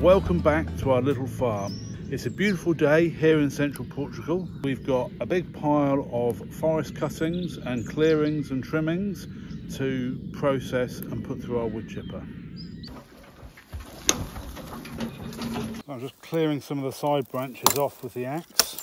Welcome back to our little farm. It's a beautiful day here in Central Portugal. We've got a big pile of forest cuttings and clearings and trimmings to process and put through our wood chipper. I'm just clearing some of the side branches off with the axe.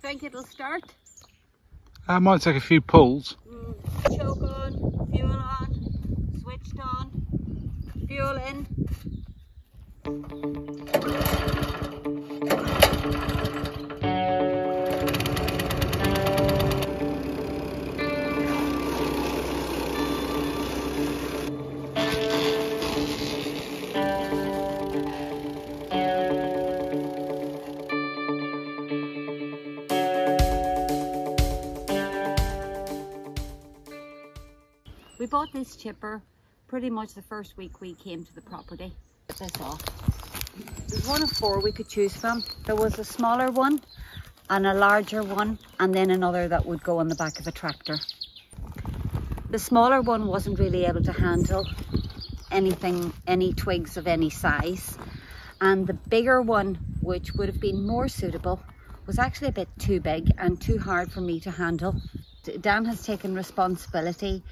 Think it'll start? I might take a few pulls. Choke on, fuel on, switched on, fuel in. We bought this chipper pretty much the first week we came to the property. Put this off. There's one of four we could choose from. There was a smaller one and a larger one, and then another that would go on the back of a tractor. The smaller one wasn't really able to handle anything, any twigs of any size, and the bigger one, which would have been more suitable, was actually a bit too big and too hard for me to handle. Dan has taken responsibility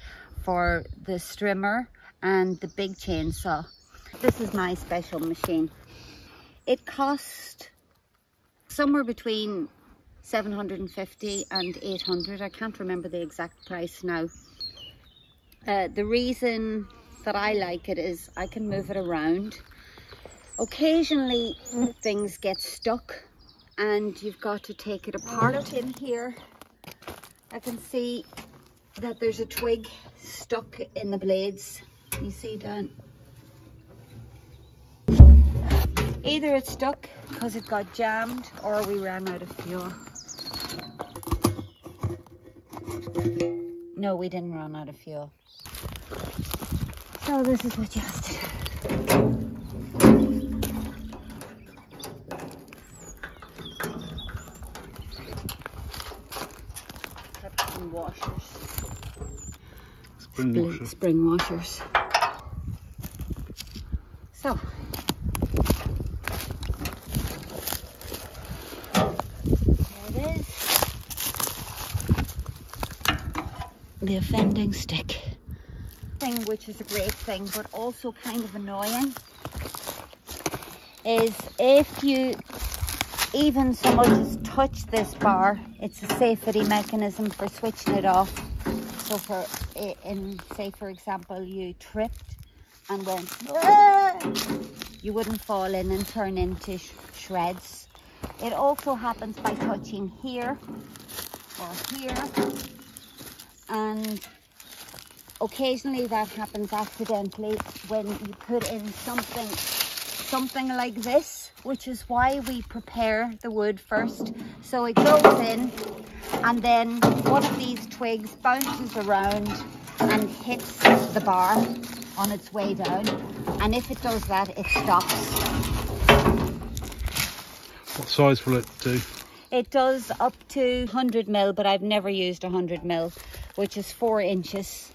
for the strimmer and the big chainsaw. This is my special machine. It cost somewhere between 750 and 800. I can't remember the exact price now. The reason that I like it is I can move it around. Occasionally things get stuck and you've got to take it apart. In here I can see that there's a twig stuck in the blades. You see, Dan? Either it's stuck because it got jammed or we ran out of fuel. No, we didn't run out of fuel. So this is what you have to do. Put some washers. Spring washers. So there it is. The offending stick. Thing which is a great thing but also kind of annoying is if you even so much as touch this bar, it's a safety mechanism for switching it off. So say for example you tripped and went, you wouldn't fall in and turn into shreds. It also happens by touching here or here, and occasionally that happens accidentally when you put in something like this, which is why we prepare the wood first. So it goes in and then one of these twigs bounces around and hits the bar on its way down, and if it does that, it stops. What size will it do? It does up to 100 mil, but I've never used 100 mil, which is 4 inches.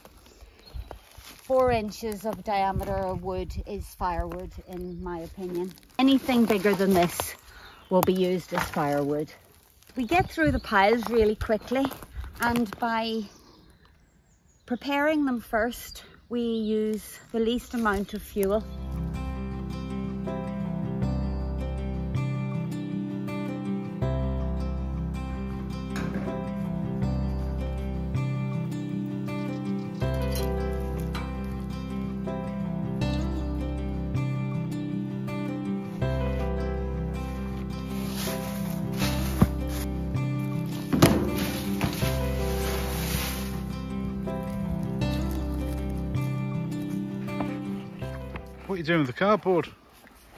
4 inches of diameter of wood is firewood, in my opinion. Anything bigger than this will be used as firewood. We get through the piles really quickly, and by preparing them first, we use the least amount of fuel. What are you doing with the cardboard?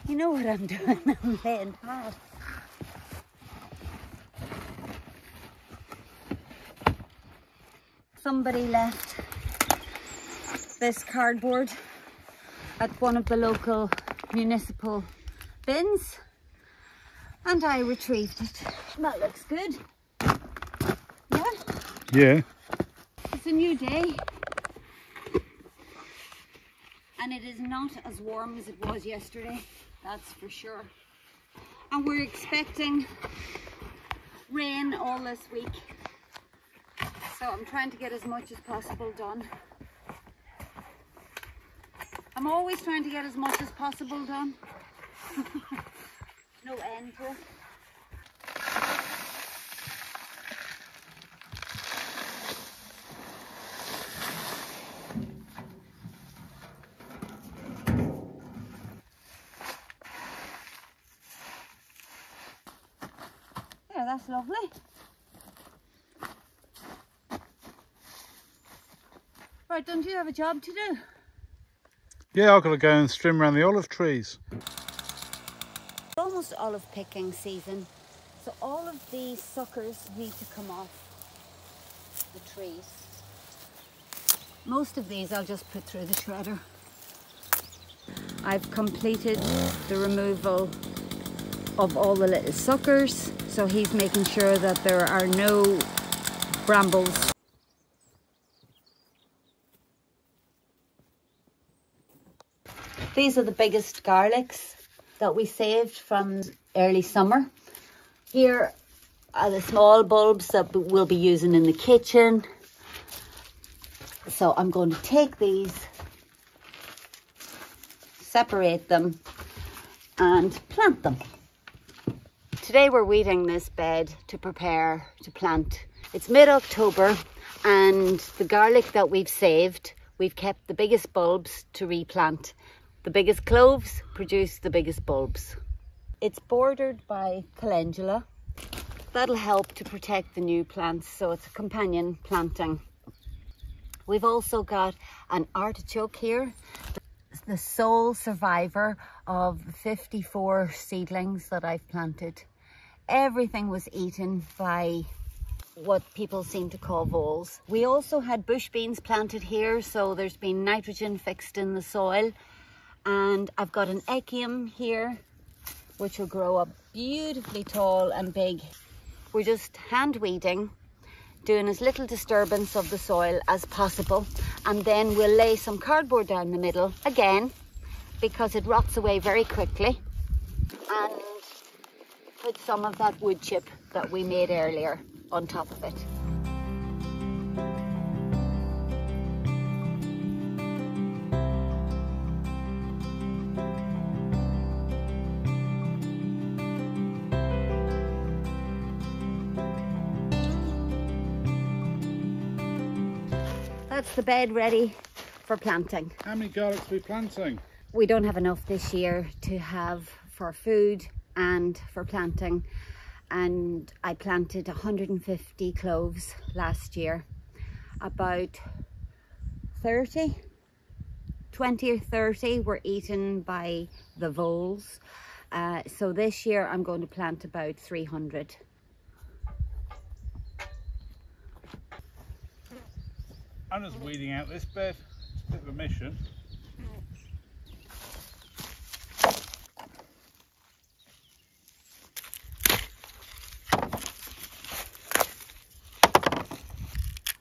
You know what I'm doing? I'm laying hard. Somebody left this cardboard at one of the local municipal bins and I retrieved it. That looks good. Yeah? Yeah. It's a new day. And it is not as warm as it was yesterday, that's for sure. And we're expecting rain all this week. So I'm trying to get as much as possible done. I'm always trying to get as much as possible done. No end to it. Yeah, that's lovely. Right, don't you have a job to do? Yeah, I've got to go and trim around the olive trees. Almost olive picking season, so all of these suckers need to come off the trees. Most of these I'll just put through the shredder. I've completed the removal of all the little suckers, so he's making sure that there are no brambles. These are the biggest garlics that we saved from early summer. Here are the small bulbs that we'll be using in the kitchen. So I'm going to take these, separate them and plant them. Today we're weeding this bed to prepare to plant. It's mid-October and the garlic that we've saved, we've kept the biggest bulbs to replant. The biggest cloves produce the biggest bulbs. It's bordered by calendula. That'll help to protect the new plants, so it's a companion planting. We've also got an artichoke here, the sole survivor of 54 seedlings that I've planted. Everything was eaten by what people seem to call voles. We also had bush beans planted here, so there's been nitrogen fixed in the soil. And I've got an echium here, which will grow up beautifully tall and big. We're just hand weeding, doing as little disturbance of the soil as possible. And then we'll lay some cardboard down the middle again, because it rots away very quickly. And put some of that wood chip that we made earlier on top of it. That's the bed ready for planting. How many garlics are we planting? We don't have enough this year to have for food and for planting. And I planted 150 cloves last year. About 20 or 30 were eaten by the voles. So this year I'm going to plant about 300. I'm just weeding out this bed. It's a bit of a mission.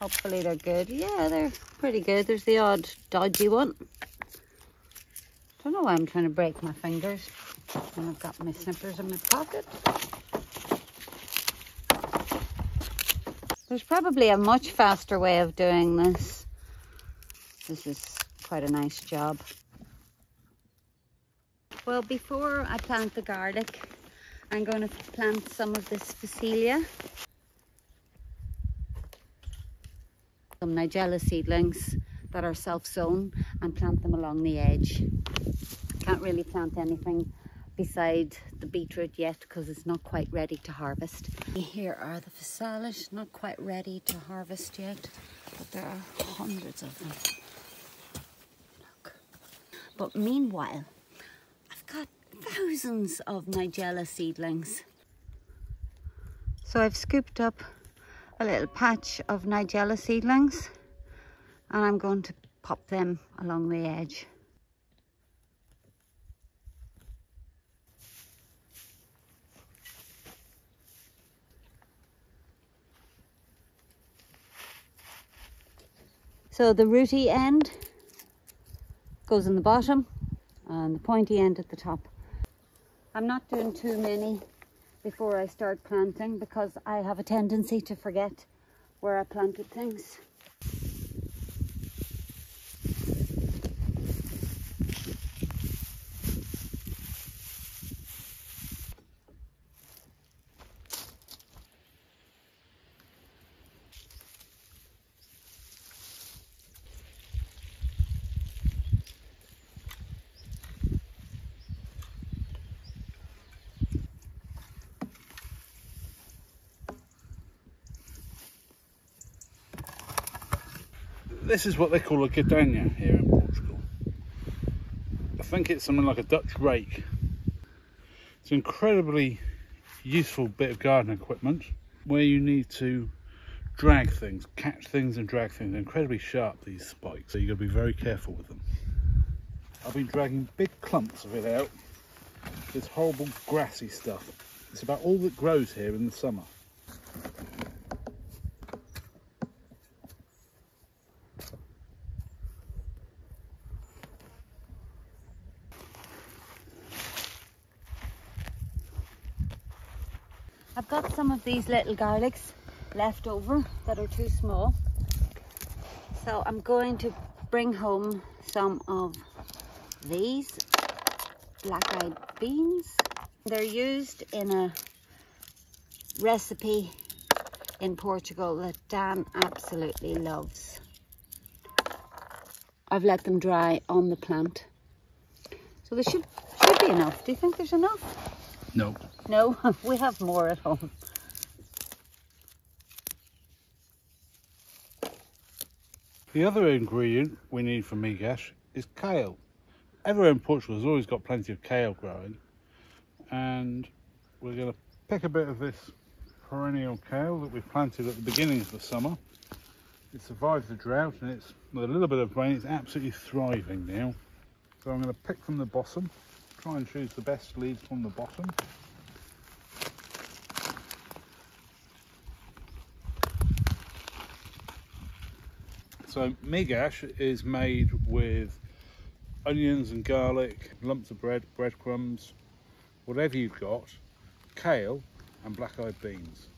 Hopefully they're good. Yeah, they're pretty good. There's the odd dodgy one. Don't know why I'm trying to break my fingers when I've got my snippers in my pocket. There's probably a much faster way of doing this. This is quite a nice job. Well, before I plant the garlic, I'm going to plant some of this Physalis. Some Nigella seedlings that are self-sown and plant them along the edge. Can't really plant anything beside the beetroot yet because it's not quite ready to harvest. Here are the Physalis, not quite ready to harvest yet, but there are hundreds of them. Look. But meanwhile, I've got thousands of Nigella seedlings. So I've scooped up a little patch of Nigella seedlings and I'm going to pop them along the edge. So the rooty end goes in the bottom and the pointy end at the top. I'm not doing too many before I start planting because I have a tendency to forget where I planted things. This is what they call a guadaña here in Portugal. I think it's something like a Dutch rake. It's an incredibly useful bit of garden equipment where you need to drag things, catch things and drag things. They're incredibly sharp, these spikes, so you've got to be very careful with them. I've been dragging big clumps of it out. This horrible grassy stuff. It's about all that grows here in the summer. I've got some of these little garlics left over that are too small. So I'm going to bring home some of these black-eyed beans. They're used in a recipe in Portugal that Dan absolutely loves. I've let them dry on the plant. So there should be enough. Do you think there's enough? No. No, we have more at home. The other ingredient we need for migas is kale. Everywhere in Portugal has always got plenty of kale growing, and we're going to pick a bit of this perennial kale that we planted at the beginning of the summer. It survived the drought, and it's, with a little bit of rain, it's absolutely thriving now. So I'm going to pick from the bottom, try and choose the best leaves from the bottom. So migas is made with onions and garlic, lumps of bread, breadcrumbs, whatever you've got, kale and black-eyed beans,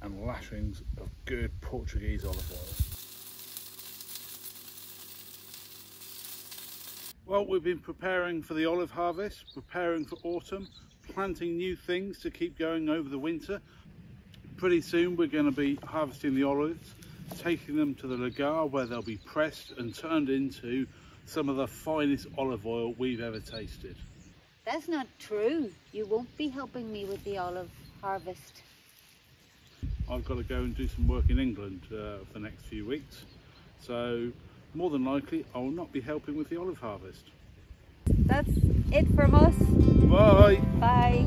and lashings of good Portuguese olive oil. Well, we've been preparing for the olive harvest, preparing for autumn, planting new things to keep going over the winter. Pretty soon we're going to be harvesting the olives, taking them to the lagar where they'll be pressed and turned into some of the finest olive oil we've ever tasted. That's not true. You won't be helping me with the olive harvest. I've got to go and do some work in England for the next few weeks, so more than likely I will not be helping with the olive harvest. That's it from us. Bye. Bye.